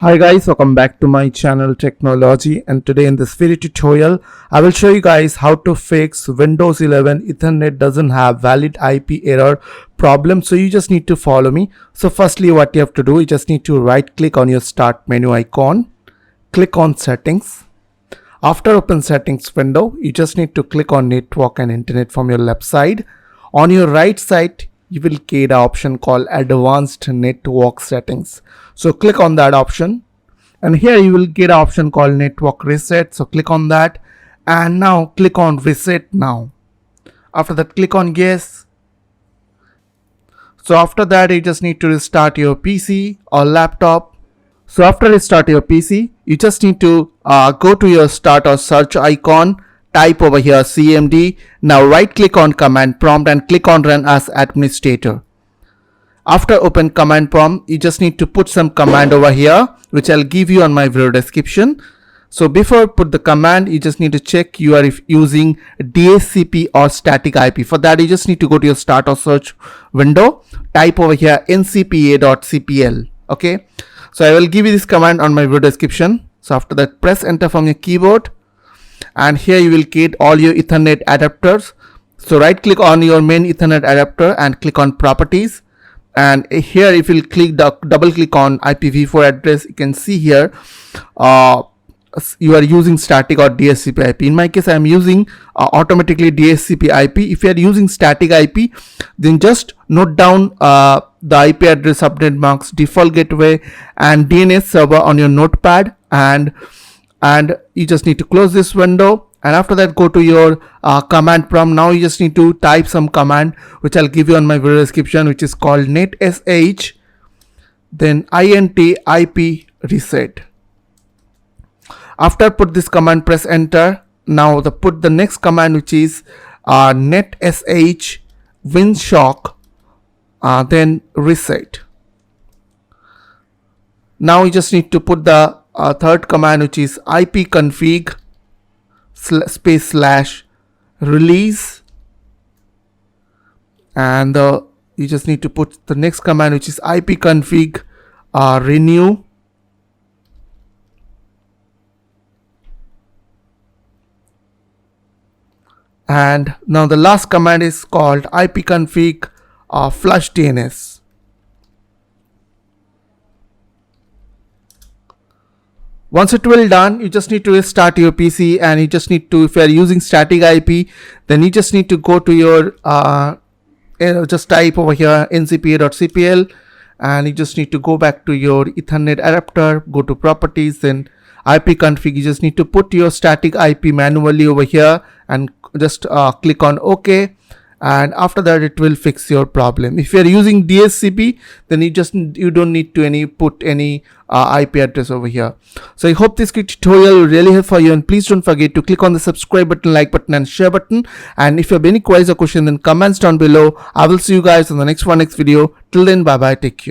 Hi guys, welcome back to my channel Technology, and today in this video tutorial I will show you guys how to fix Windows 11 Ethernet doesn't have valid IP error problem. So you just need to follow me. So firstly, what you have to do, you just need to right click on your start menu icon, click on settings. After open settings window, you just need to click on network and internet from your left side. On your right side you will get an option called advanced network settings. So click on that option, and here you will get an option called network reset. So click on that, and now click on reset now. After that, click on yes. So after that, you just need to restart your PC or laptop. So after restart your PC, you just need to go to your start or search icon, type over here cmd. Now right click on command prompt and click on run as administrator. After open command prompt, you just need to put some command over here, which I'll give you on my video description. So before put the command, you just need to check you are using DHCP or static IP. For that, you just need to go to your start or search window, type over here ncpa.cpl. Okay, so I will give you this command on my video description. So after that, press enter from your keyboard, and here you will get all your Ethernet adapters. So right click on your main Ethernet adapter and click on properties. And here if you click double click on IPv4 address, you can see here you are using static or DHCP IP. In my case, I am using automatically DHCP IP. If you are using static IP, then just note down the IP address update marks default gateway and DNS server on your notepad, and you just need to close this window. And after that, go to your command prompt. Now you just need to type some command, which I'll give you on my video description, which is called netsh, then int ip reset. After put this command, press enter. Now put the next command, which is netsh winsock, then reset. Now you just need to put the third command, which is ipconfig /release, and you just need to put the next command, which is ipconfig renew, and now the last command is called ipconfig flushdns. Once it will done, you just need to restart your PC, and you just need to, if you are using static IP, then you just need to go to your just type over here ncpa.cpl, and you just need to go back to your Ethernet adapter, go to properties, then ipconfig. You just need to put your static IP manually over here and just click on OK. And after that, it will fix your problem. If you are using DHCP, then you don't need to put any IP address over here. So I hope this quick tutorial will really help for you, and please don't forget to click on the subscribe button, like button, and share button. And if you have any queries or questions, then comments down below. I will see you guys on the next video. Till then, bye bye, take care.